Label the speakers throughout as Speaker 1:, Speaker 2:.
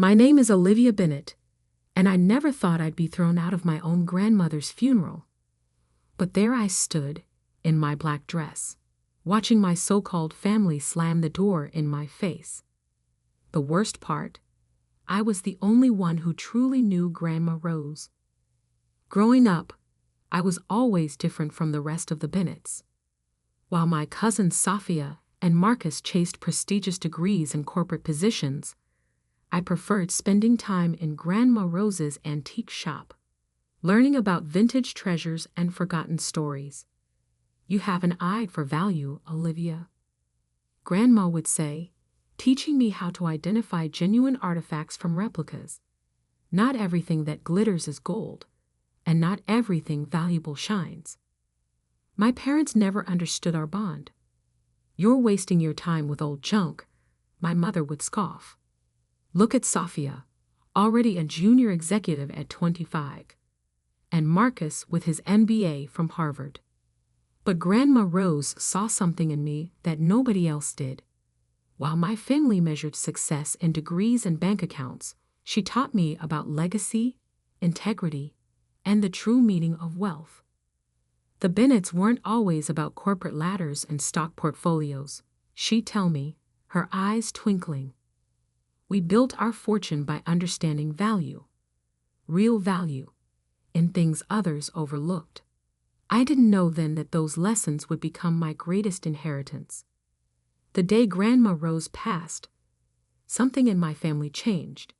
Speaker 1: My name is Olivia Bennett, and I never thought I'd be thrown out of my own grandmother's funeral. But there I stood, in my black dress, watching my so-called family slam the door in my face. The worst part, I was the only one who truly knew Grandma Rose. Growing up, I was always different from the rest of the Bennetts. While my cousins Sophia and Marcus chased prestigious degrees and corporate positions, I preferred spending time in Grandma Rose's antique shop, learning about vintage treasures and forgotten stories. "You have an eye for value, Olivia," Grandma would say, teaching me how to identify genuine artifacts from replicas. Not everything that glitters is gold, and not everything valuable shines. My parents never understood our bond. "You're wasting your time with old junk," my mother would scoff. "Look at Sophia, already a junior executive at 25, and Marcus with his MBA from Harvard." But Grandma Rose saw something in me that nobody else did. While my family measured success in degrees and bank accounts, she taught me about legacy, integrity, and the true meaning of wealth. The Bennetts weren't always about corporate ladders and stock portfolios, she'd tell me, her eyes twinkling. We built our fortune by understanding value, real value, in things others overlooked. I didn't know then that those lessons would become my greatest inheritance. The day Grandma Rose passed, something in my family changed.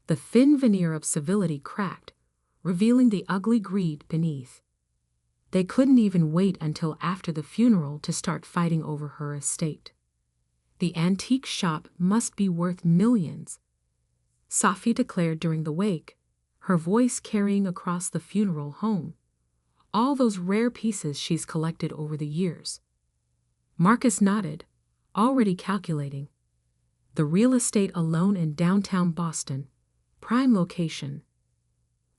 Speaker 1: The thin veneer of civility cracked, revealing the ugly greed beneath. They couldn't even wait until after the funeral to start fighting over her estate. "The antique shop must be worth millions," Sophie declared during the wake, her voice carrying across the funeral home. "All those rare pieces she's collected over the years." Marcus nodded, already calculating. The real estate alone in downtown Boston, prime location.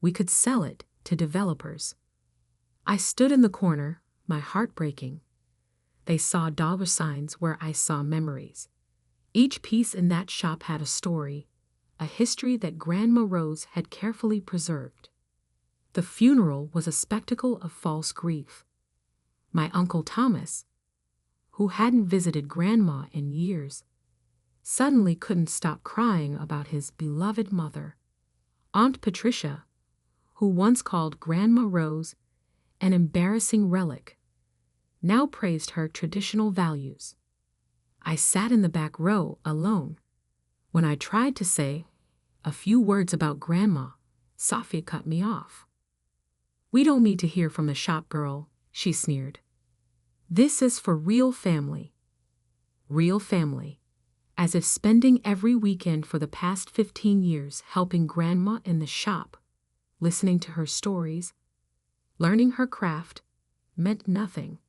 Speaker 1: We could sell it to developers. I stood in the corner, my heart breaking. They saw dollar signs where I saw memories. Each piece in that shop had a story, a history that Grandma Rose had carefully preserved. The funeral was a spectacle of false grief. My Uncle Thomas, who hadn't visited Grandma in years, suddenly couldn't stop crying about his beloved mother. Aunt Patricia, who once called Grandma Rose an embarrassing relic, now praised her traditional values. I sat in the back row alone. When I tried to say a few words about Grandma, Sophia cut me off. "We don't need to hear from the shop girl," she sneered. "This is for real family." Real family. As if spending every weekend for the past 15 years helping Grandma in the shop, listening to her stories, learning her craft, meant nothing.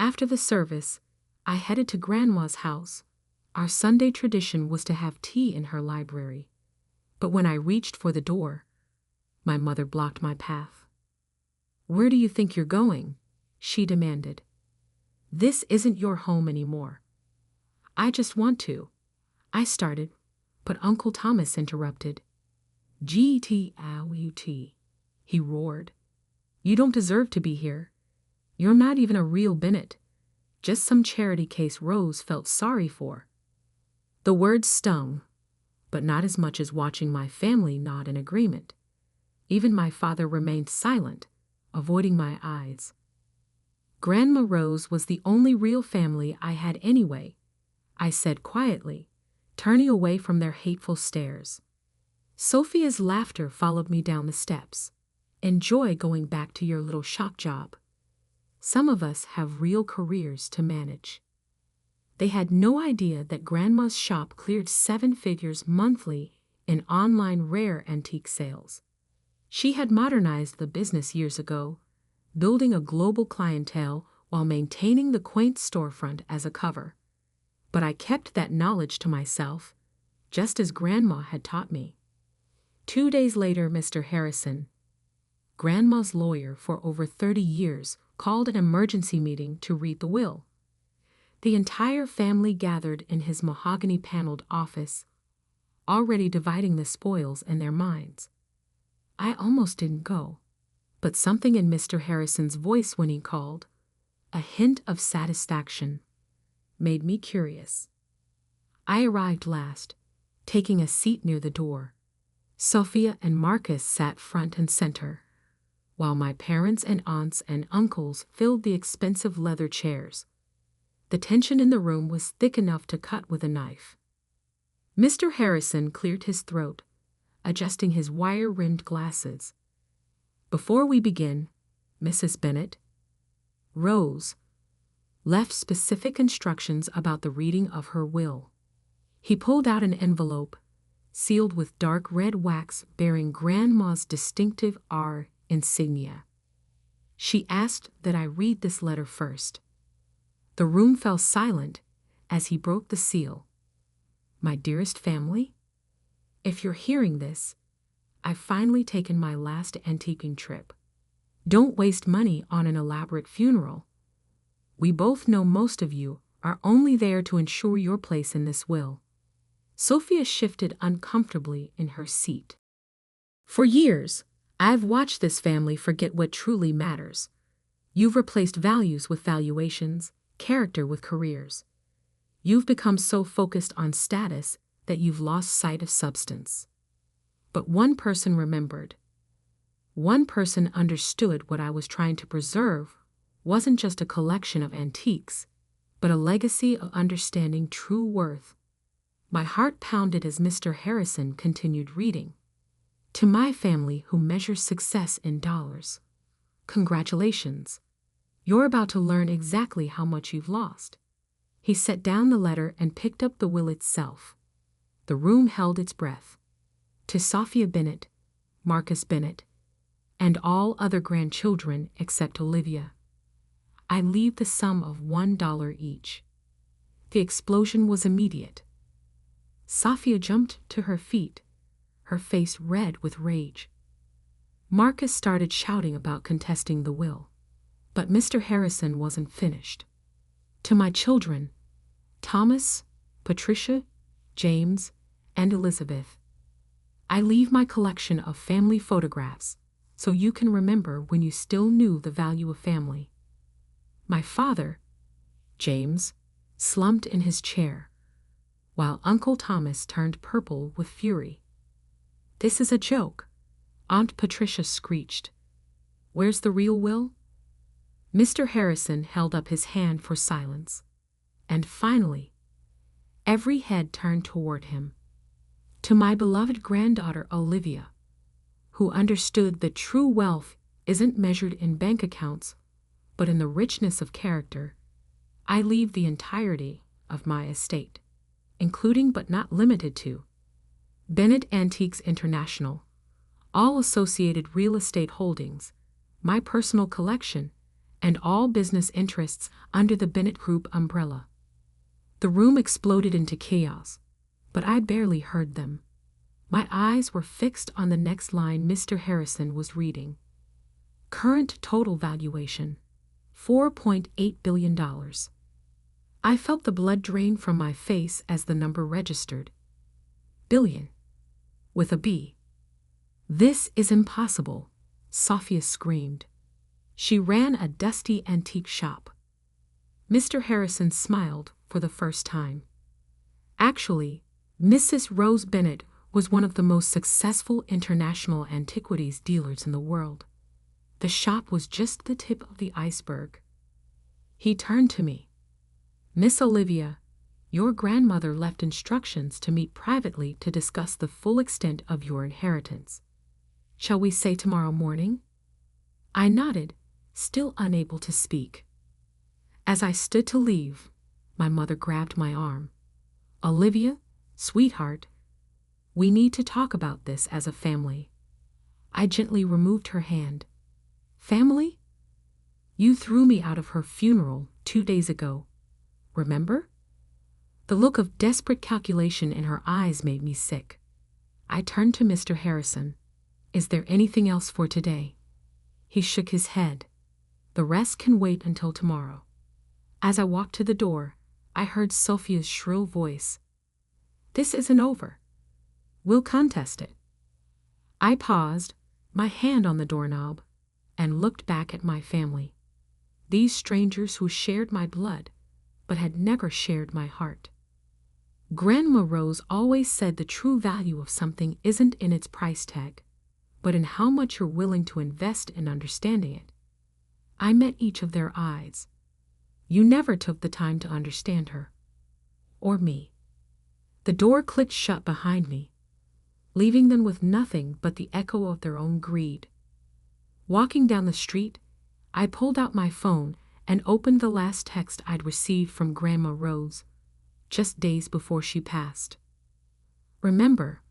Speaker 1: After the service, I headed to Grandma's house. Our Sunday tradition was to have tea in her library. But when I reached for the door, my mother blocked my path. "Where do you think you're going?" she demanded. "This isn't your home anymore." "I just want to," I started, but Uncle Thomas interrupted. "Get-out," he roared. "You don't deserve to be here. You're not even a real Bennett, just some charity case Rose felt sorry for." The words stung, but not as much as watching my family nod in agreement. Even my father remained silent, avoiding my eyes. "Grandma Rose was the only real family I had anyway," I said quietly, turning away from their hateful stares. Sophia's laughter followed me down the steps. "Enjoy going back to your little shop job. Some of us have real careers to manage." They had no idea that Grandma's shop cleared 7 figures monthly in online rare antique sales. She had modernized the business years ago, building a global clientele while maintaining the quaint storefront as a cover. But I kept that knowledge to myself, just as Grandma had taught me. 2 days later, Mr. Harrison, Grandma's lawyer for over 30 years, called an emergency meeting to read the will. The entire family gathered in his mahogany-paneled office, already dividing the spoils in their minds. I almost didn't go, but something in Mr. Harrison's voice when he called, a hint of satisfaction, made me curious. I arrived last, taking a seat near the door. Sophia and Marcus sat front and center, while my parents and aunts and uncles filled the expensive leather chairs. The tension in the room was thick enough to cut with a knife. Mr. Harrison cleared his throat, adjusting his wire-rimmed glasses. "Before we begin, Mrs. Bennet," Rose left specific instructions about the reading of her will. He pulled out an envelope, sealed with dark red wax bearing Grandma's distinctive R insignia. She asked that I read this letter first. The room fell silent as he broke the seal. "My dearest family, if you're hearing this, I've finally taken my last antiquing trip. Don't waste money on an elaborate funeral. We both know most of you are only there to ensure your place in this will." Sophia shifted uncomfortably in her seat. "For years, I've watched this family forget what truly matters. You've replaced values with valuations, character with careers. You've become so focused on status that you've lost sight of substance. But one person remembered. One person understood what I was trying to preserve wasn't just a collection of antiques, but a legacy of understanding true worth." My heart pounded as Mr. Harrison continued reading. "To my family who measures success in dollars, congratulations. You're about to learn exactly how much you've lost." He set down the letter and picked up the will itself. The room held its breath. "To Sophia Bennet, Marcus Bennet, and all other grandchildren except Olivia, I leave the sum of $1 each." The explosion was immediate. Sophia jumped to her feet, her face red with rage. Marcus started shouting about contesting the will, but Mr. Harrison wasn't finished. "To my children, Thomas, Patricia, James, and Elizabeth, I leave my collection of family photographs so you can remember when you still knew the value of family." My father, James, slumped in his chair, while Uncle Thomas turned purple with fury. "This is a joke," Aunt Patricia screeched. "Where's the real will?" Mr. Harrison held up his hand for silence. And finally, every head turned toward him. "To my beloved granddaughter Olivia, who understood that true wealth isn't measured in bank accounts, but in the richness of character, I leave the entirety of my estate, including but not limited to Bennet Antiques International, all associated real estate holdings, my personal collection, and all business interests under the Bennet Group umbrella." The room exploded into chaos, but I barely heard them. My eyes were fixed on the next line Mr. Harrison was reading. "Current total valuation, $4.8 billion. I felt the blood drain from my face as the number registered. Billion. With a B. "This is impossible," Sophia screamed. She ran a dusty antique shop. Mr. Harrison smiled for the first time. Actually, Mrs. Rose Bennet was one of the most successful international antiquities dealers in the world. The shop was just the tip of the iceberg. He turned to me. "Miss Olivia, your grandmother left instructions to meet privately to discuss the full extent of your inheritance. Shall we say tomorrow morning?" I nodded, still unable to speak. As I stood to leave, my mother grabbed my arm. "Olivia, sweetheart, we need to talk about this as a family." I gently removed her hand. "Family? You threw me out of her funeral 2 days ago. Remember?" The look of desperate calculation in her eyes made me sick. I turned to Mr. Harrison. "Is there anything else for today?" He shook his head. "The rest can wait until tomorrow." As I walked to the door, I heard Sophia's shrill voice. "This isn't over. We'll contest it. I paused, my hand on the doorknob, and looked back at my family. These strangers who shared my blood, but had never shared my heart. Grandma Rose always said the true value of something isn't in its price tag, but in how much you're willing to invest in understanding it. I met each of their eyes. You never took the time to understand her. Or me. The door clicked shut behind me, leaving them with nothing but the echo of their own greed. Walking down the street, I pulled out my phone and opened the last text I'd received from Grandma Rose, just days before she passed. Remember,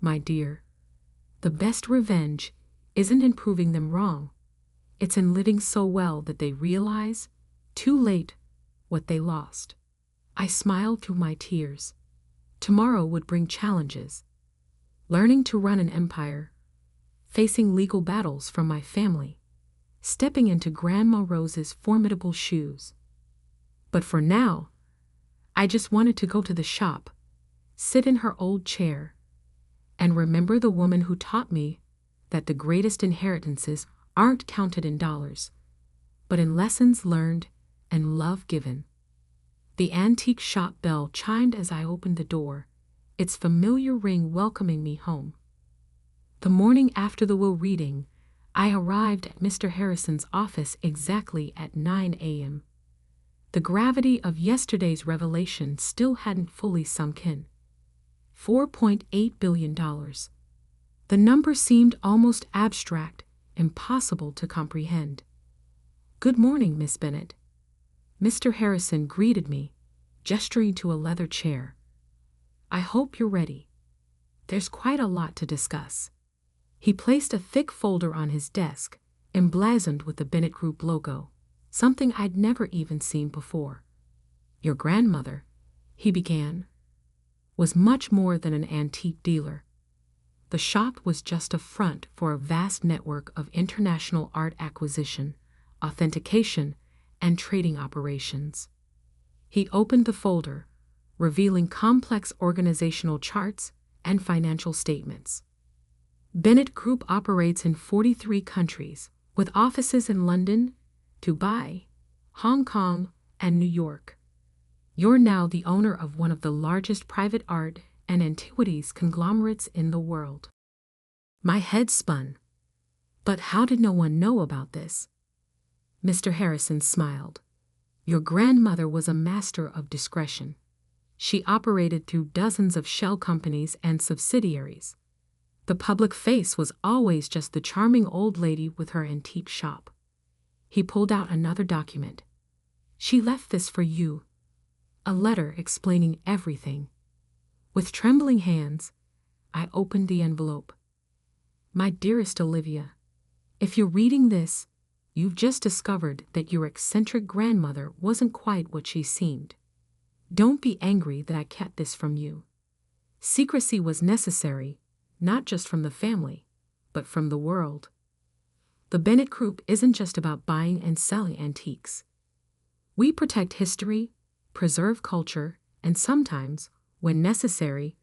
Speaker 1: my dear, the best revenge isn't in proving them wrong. It's in living so well that they realize, too late, what they lost. I smiled through my tears. Tomorrow would bring challenges. Learning to run an empire, facing legal battles from my family, stepping into Grandma Rose's formidable shoes. But for now, I just wanted to go to the shop, sit in her old chair, and remember the woman who taught me that the greatest inheritances aren't counted in dollars, but in lessons learned and love given. The antique shop bell chimed as I opened the door, its familiar ring welcoming me home. The morning after the will reading, I arrived at Mr. Harrison's office exactly at 9 a.m. The gravity of yesterday's revelation still hadn't fully sunk in. $4.8 billion. The number seemed almost abstract, impossible to comprehend. "Good morning, Miss Bennet." Mr. Harrison greeted me, gesturing to a leather chair. "I hope you're ready. There's quite a lot to discuss." He placed a thick folder on his desk, emblazoned with the Bennett Group logo, something I'd never even seen before. "Your grandmother," he began, "was much more than an antique dealer. The shop was just a front for a vast network of international art acquisition, authentication, and trading operations." He opened the folder, revealing complex organizational charts and financial statements. Bennett Group operates in 43 countries, with offices in London, Dubai, Hong Kong, and New York. You're now the owner of one of the largest private art and antiquities conglomerates in the world. My head spun. But how did no one know about this? Mr. Harrison smiled. "Your grandmother was a master of discretion. She operated through dozens of shell companies and subsidiaries. The public face was always just the charming old lady with her antique shop." He pulled out another document. "She left this for you. A letter explaining everything." With trembling hands, I opened the envelope. "My dearest Olivia, if you're reading this, you've just discovered that your eccentric grandmother wasn't quite what she seemed. Don't be angry that I kept this from you. Secrecy was necessary, not just from the family, but from the world. The Bennett Group isn't just about buying and selling antiques. We protect history, preserve culture, and sometimes, when necessary,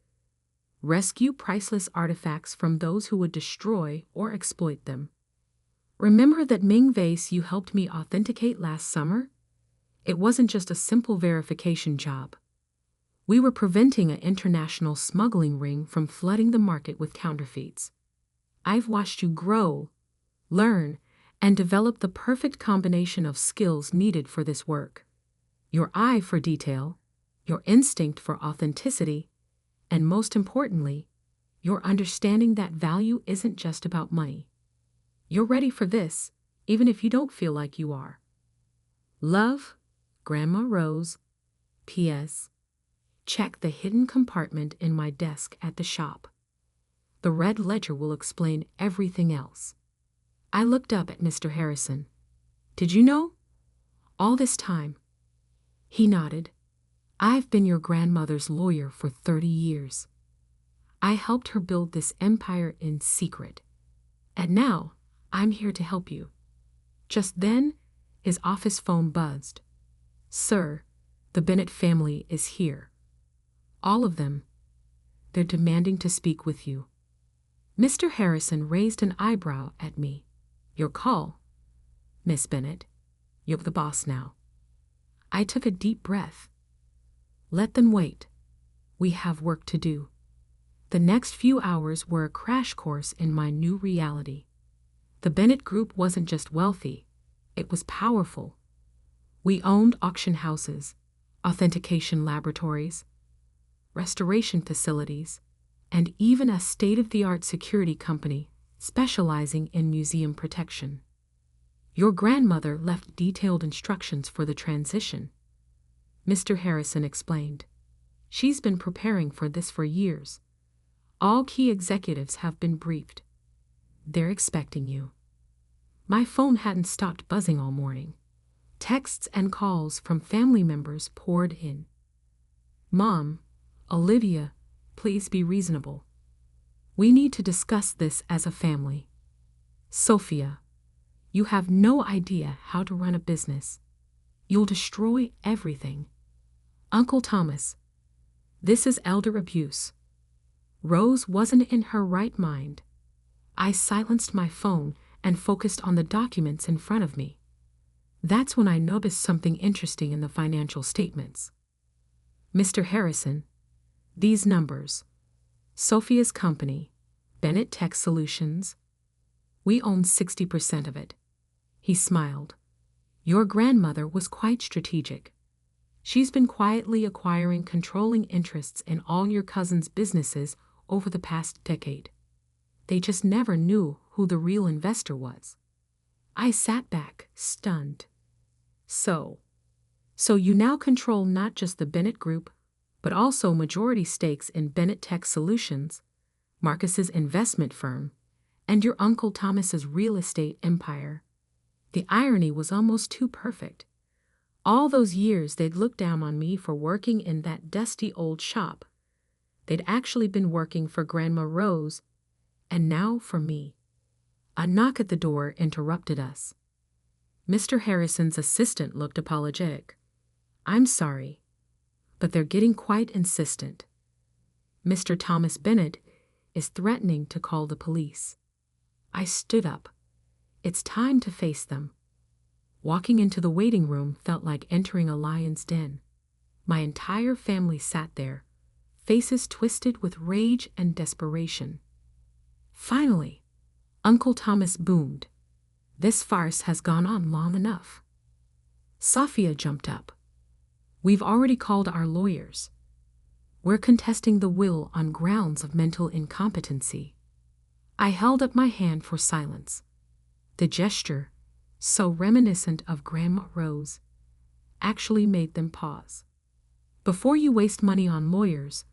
Speaker 1: rescue priceless artifacts from those who would destroy or exploit them. Remember that Ming vase you helped me authenticate last summer? It wasn't just a simple verification job. We were preventing an international smuggling ring from flooding the market with counterfeits. I've watched you grow, learn, and develop the perfect combination of skills needed for this work. Your eye for detail, your instinct for authenticity, and most importantly, your understanding that value isn't just about money. You're ready for this, even if you don't feel like you are. Love, Grandma Rose. P.S. Check the hidden compartment in my desk at the shop. The red ledger will explain everything else." I looked up at Mr. Harrison. "Did you know? All this time?" He nodded. "I've been your grandmother's lawyer for 30 years. I helped her build this empire in secret. And now, I'm here to help you." Just then, his office phone buzzed. "Sir, the Bennett family is here. All of them." They're demanding to speak with you. Mr. Harrison raised an eyebrow at me. Your call, Miss Bennett. You're the boss now. I took a deep breath. Let them wait. We have work to do. The next few hours were a crash course in my new reality. The Bennett Group wasn't just wealthy, it was powerful. We owned auction houses, authentication laboratories, restoration facilities, and even a state-of-the-art security company specializing in museum protection. Your grandmother left detailed instructions for the transition, Mr. Harrison explained. She's been preparing for this for years. All key executives have been briefed. They're expecting you. My phone hadn't stopped buzzing all morning. Texts and calls from family members poured in. Mom, Olivia, please be reasonable. We need to discuss this as a family. Sophia, you have no idea how to run a business. You'll destroy everything. Uncle Thomas, this is elder abuse. Rose wasn't in her right mind. I silenced my phone and focused on the documents in front of me. That's when I noticed something interesting in the financial statements. Mr. Harrison, these numbers. Sophia's company, Bennett Tech Solutions. We own 60% of it. He smiled. Your grandmother was quite strategic. She's been quietly acquiring controlling interests in all your cousin's businesses over the past decade. They just never knew who the real investor was. I sat back, stunned. So you now control not just the Bennett Group, but also majority stakes in Bennett Tech Solutions, Marcus's investment firm, and your Uncle Thomas's real estate empire. The irony was almost too perfect. All those years they'd looked down on me for working in that dusty old shop. They'd actually been working for Grandma Rose, and now for me. A knock at the door interrupted us. Mr. Harrison's assistant looked apologetic. I'm sorry, but they're getting quite insistent. Mr. Thomas Bennett is threatening to call the police. I stood up. It's time to face them. Walking into the waiting room felt like entering a lion's den. My entire family sat there, faces twisted with rage and desperation. Finally, Uncle Thomas boomed. This farce has gone on long enough. Sophia jumped up. We've already called our lawyers. We're contesting the will on grounds of mental incompetency. I held up my hand for silence. The gesture, so reminiscent of Grandma Rose, actually made them pause. Before you waste money on lawyers,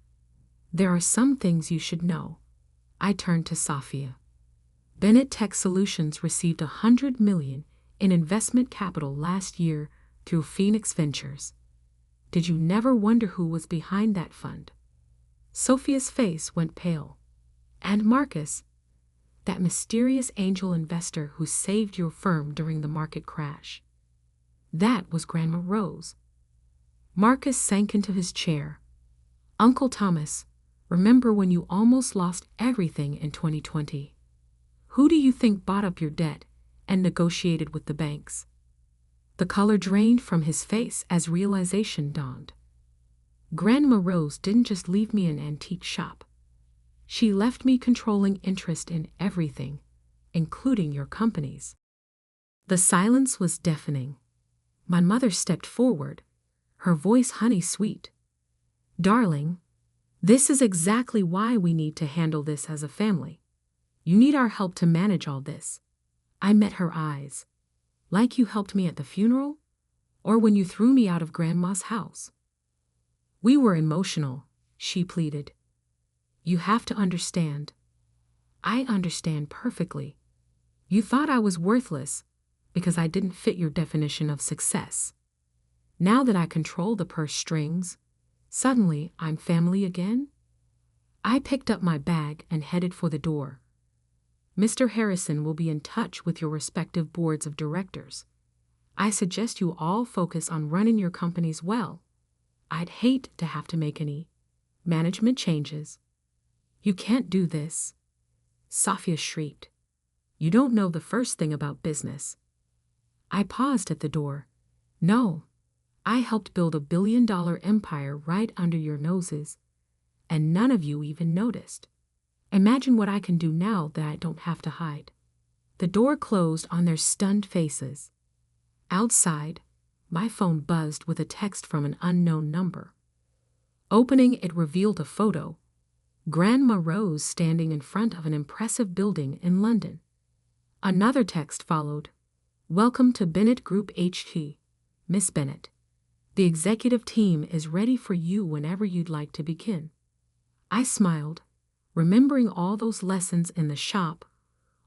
Speaker 1: there are some things you should know. I turned to Sophia. Bennett Tech Solutions received $100 million in investment capital last year through Phoenix Ventures. Did you never wonder who was behind that fund? Sophia's face went pale. And Marcus, that mysterious angel investor who saved your firm during the market crash. That was Grandma Rose. Marcus sank into his chair. Uncle Thomas, remember when you almost lost everything in 2020? Who do you think bought up your debt and negotiated with the banks? The color drained from his face as realization dawned. Grandma Rose didn't just leave me an antique shop. She left me controlling interest in everything, including your companies. The silence was deafening. My mother stepped forward, her voice honey-sweet. Darling, this is exactly why we need to handle this as a family. You need our help to manage all this. I met her eyes. Like you helped me at the funeral, or when you threw me out of Grandma's house. We were emotional, she pleaded. You have to understand. I understand perfectly. You thought I was worthless because I didn't fit your definition of success. Now that I control the purse strings, suddenly I'm family again? I picked up my bag and headed for the door. Mr. Harrison will be in touch with your respective boards of directors. I suggest you all focus on running your companies well. I'd hate to have to make any management changes "You can't do this," Safia shrieked. "You don't know the first thing about business." I paused at the door. "No, I helped build a billion-dollar empire right under your noses, and none of you even noticed. Imagine what I can do now that I don't have to hide." The door closed on their stunned faces. Outside, my phone buzzed with a text from an unknown number. Opening it revealed a photo. Grandma Rose standing in front of an impressive building in London. Another text followed. "Welcome to Bennett Group HQ, Miss Bennett. The executive team is ready for you whenever you'd like to begin." I smiled, remembering all those lessons in the shop,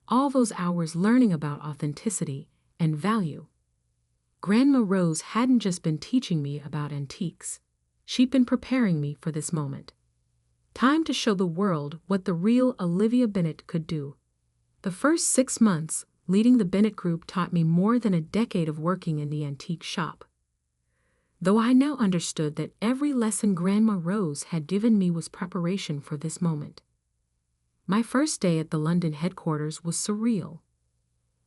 Speaker 1: all those hours learning about authenticity and value. Grandma Rose hadn't just been teaching me about antiques. She'd been preparing me for this moment. Time to show the world what the real Olivia Bennett could do. The first 6 months leading the Bennett Group taught me more than a decade of working in the antique shop. Though I now understood that every lesson Grandma Rose had given me was preparation for this moment. My first day at the London headquarters was surreal.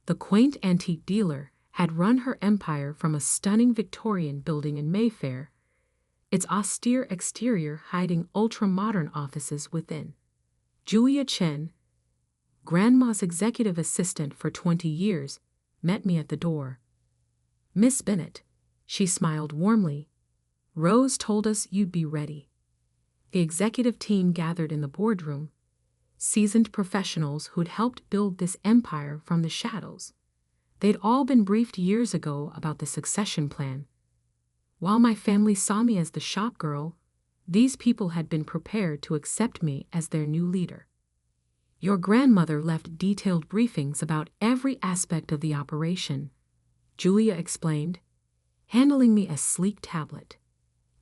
Speaker 1: The quaint antique dealer had run her empire from a stunning Victorian building in Mayfair, its austere exterior hiding ultra-modern offices within. Julia Chen, Grandma's executive assistant for 20 years, met me at the door. "Miss Bennett," she smiled warmly. "Rose told us you'd be ready." The executive team gathered in the boardroom, seasoned professionals who'd helped build this empire from the shadows. They'd all been briefed years ago about the succession plan. While my family saw me as the shop girl, these people had been prepared to accept me as their new leader. "Your grandmother left detailed briefings about every aspect of the operation," Julia explained, handling me a sleek tablet,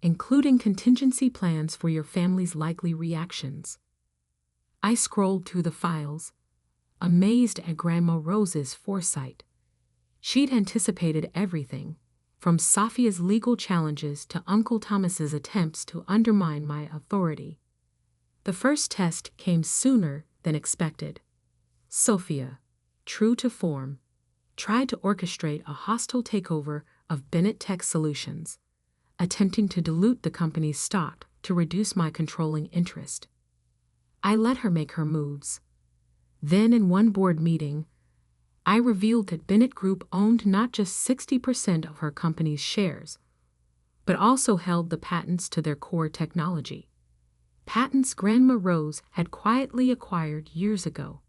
Speaker 1: "including contingency plans for your family's likely reactions." I scrolled through the files, amazed at Grandma Rose's foresight. She'd anticipated everything, from Safia's legal challenges to Uncle Thomas's attempts to undermine my authority. The first test came sooner than expected. Sophia, true to form, tried to orchestrate a hostile takeover of Bennett Tech Solutions, attempting to dilute the company's stock to reduce my controlling interest. I let her make her moves. Then in one board meeting, I revealed that Bennett Group owned not just 60% of her company's shares, but also held the patents to their core technology. Patents Grandma Rose had quietly acquired years ago.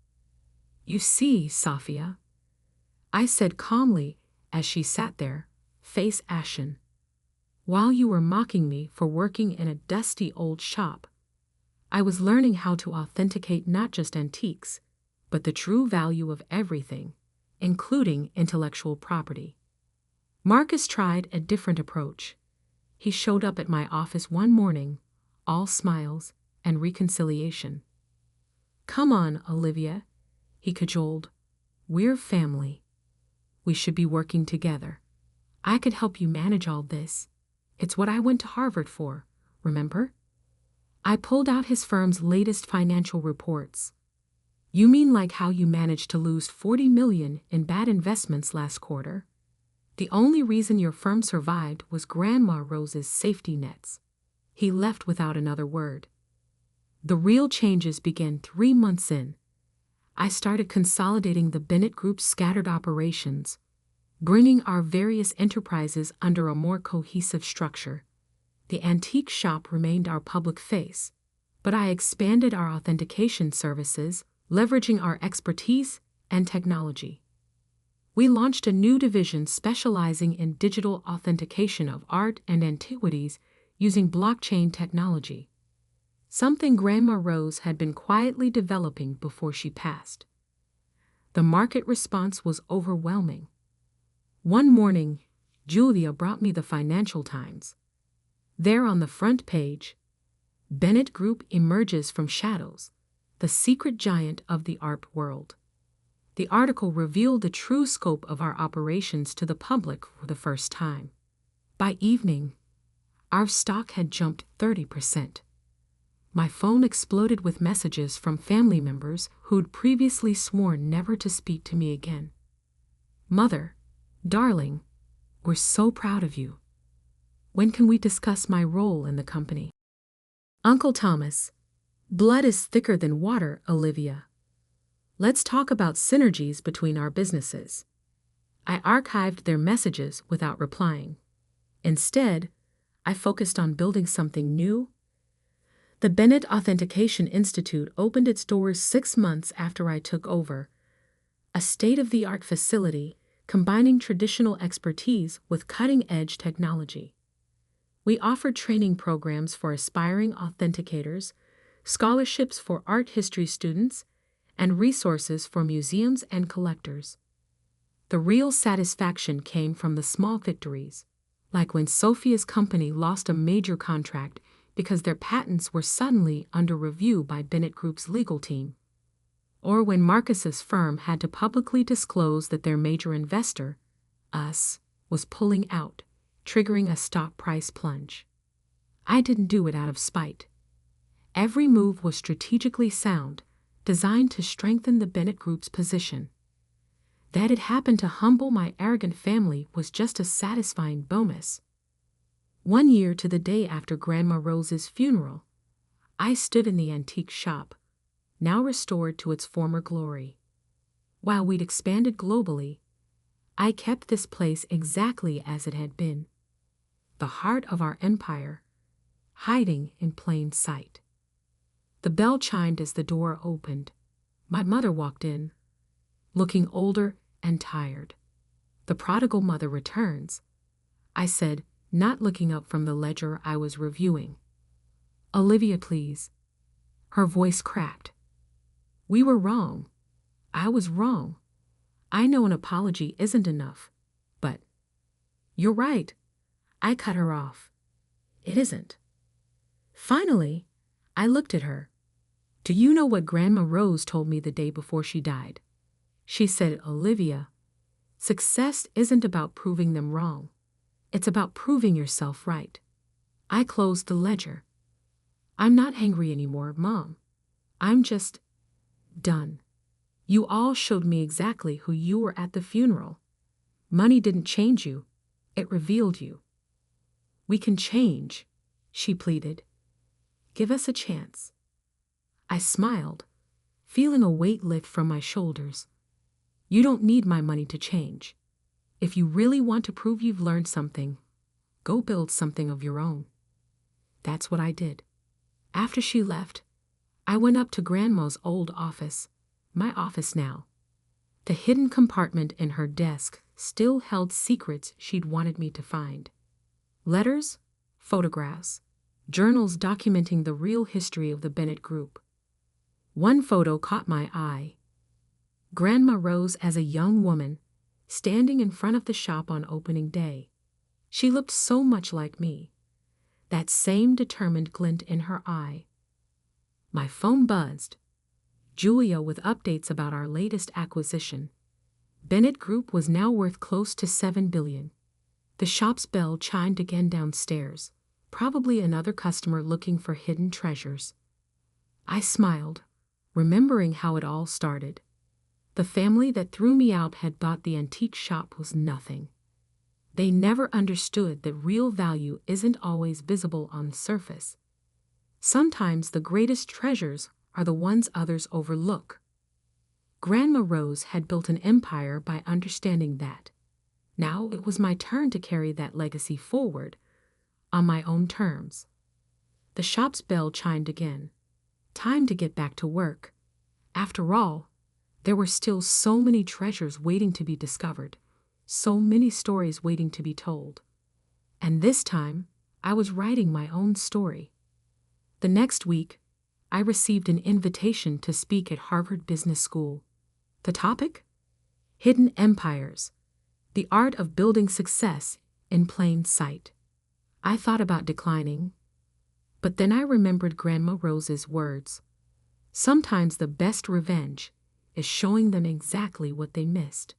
Speaker 1: "You see, Safia," I said calmly as she sat there, face ashen. "While you were mocking me for working in a dusty old shop, I was learning how to authenticate not just antiques, but the true value of everything, including intellectual property." Marcus tried a different approach. He showed up at my office one morning, all smiles and reconciliation. "Come on, Olivia," he cajoled. "We're family. We should be working together. I could help you manage all this. It's what I went to Harvard for, remember?" I pulled out his firm's latest financial reports. "You mean like how you managed to lose $40 million in bad investments last quarter? The only reason your firm survived was Grandma Rose's safety nets." He left without another word. The real changes began 3 months in. I started consolidating the Bennett Group's scattered operations, bringing our various enterprises under a more cohesive structure. The antique shop remained our public face, but I expanded our authentication services, leveraging our expertise and technology. We launched a new division specializing in digital authentication of art and antiquities using blockchain technology, something Grandma Rose had been quietly developing before she passed. The market response was overwhelming. One morning, Julia brought me the Financial Times. There on the front page, "Bennett Group emerges from shadows, the secret giant of the art world." The article revealed the true scope of our operations to the public for the first time. By evening, our stock had jumped 30%. My phone exploded with messages from family members who'd previously sworn never to speak to me again. Mother, darling, we're so proud of you. When can we discuss my role in the company? Uncle Thomas, blood is thicker than water, Olivia. Let's talk about synergies between our businesses. I archived their messages without replying. Instead, I focused on building something new. The Bennett Authentication Institute opened its doors 6 months after I took over, a state-of-the-art facility combining traditional expertise with cutting-edge technology. We offered training programs for aspiring authenticators, scholarships for art history students, and resources for museums and collectors. The real satisfaction came from the small victories, like when Sophia's company lost a major contract because their patents were suddenly under review by Bennett Group's legal team, or when Marcus's firm had to publicly disclose that their major investor, us, was pulling out, triggering a stock price plunge. I didn't do it out of spite. Every move was strategically sound, designed to strengthen the Bennett Group's position. That it happened to humble my arrogant family was just a satisfying bonus. 1 year to the day after Grandma Rose's funeral, I stood in the antique shop, now restored to its former glory. While we'd expanded globally, I kept this place exactly as it had been, the heart of our empire, hiding in plain sight. The bell chimed as the door opened. My mother walked in, looking older and tired. The prodigal mother returns, I said, not looking up from the ledger I was reviewing. Olivia, please. Her voice cracked. We were wrong. I was wrong. I know an apology isn't enough, but you're right. I cut her off. It isn't. Finally, I looked at her. Do you know what Grandma Rose told me the day before she died? She said, Olivia, success isn't about proving them wrong. It's about proving yourself right. I closed the ledger. I'm not angry anymore, Mom. I'm just done. You all showed me exactly who you were at the funeral. Money didn't change you. It revealed you. We can change, she pleaded. Give us a chance. I smiled, feeling a weight lift from my shoulders. You don't need my money to change. If you really want to prove you've learned something, go build something of your own. That's what I did. After she left, I went up to Grandma's old office, my office now. The hidden compartment in her desk still held secrets she'd wanted me to find. Letters, photographs, journals documenting the real history of the Bennett Group. One photo caught my eye. Grandma Rose as a young woman, standing in front of the shop on opening day. She looked so much like me, that same determined glint in her eye. My phone buzzed. Julia with updates about our latest acquisition. Bennett Group was now worth close to $7 billion. The shop's bell chimed again downstairs, probably another customer looking for hidden treasures. I smiled, remembering how it all started. The family that threw me out had thought the antique shop was nothing. They never understood that real value isn't always visible on the surface. Sometimes the greatest treasures are the ones others overlook. Grandma Rose had built an empire by understanding that. Now it was my turn to carry that legacy forward, on my own terms. The shop's bell chimed again. Time to get back to work. After all, there were still so many treasures waiting to be discovered, so many stories waiting to be told. And this time, I was writing my own story. The next week, I received an invitation to speak at Harvard Business School. The topic? Hidden Empires. The art of building success in plain sight. I thought about declining, but then I remembered Grandma Rose's words. Sometimes the best revenge is showing them exactly what they missed.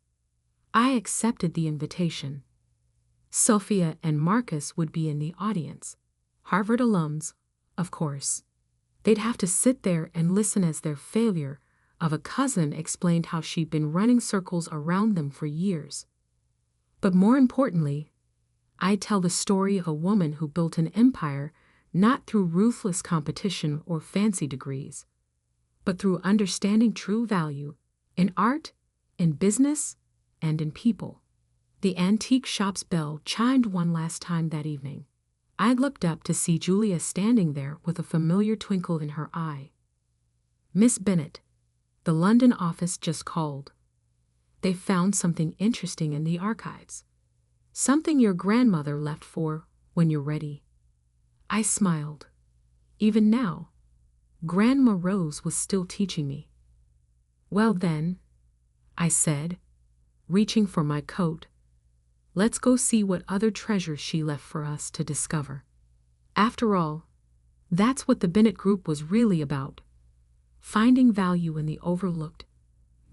Speaker 1: I accepted the invitation. Sophia and Marcus would be in the audience. Harvard alums, of course. They'd have to sit there and listen as their failure of a cousin explained how she'd been running circles around them for years. But more importantly, I'd tell the story of a woman who built an empire not through ruthless competition or fancy degrees, but through understanding true value in art, in business, and in people. The antique shop's bell chimed one last time that evening. I looked up to see Julia standing there with a familiar twinkle in her eye. "Miss Bennet, the London office just called. They found something interesting in the archives. Something your grandmother left for when you're ready." I smiled. Even now, Grandma Rose was still teaching me. "Well then," I said, reaching for my coat, "let's go see what other treasures she left for us to discover." After all, that's what the Bennett Group was really about. Finding value in the overlooked,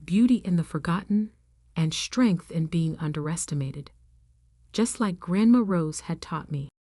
Speaker 1: beauty in the forgotten, and strength in being underestimated. Just like Grandma Rose had taught me.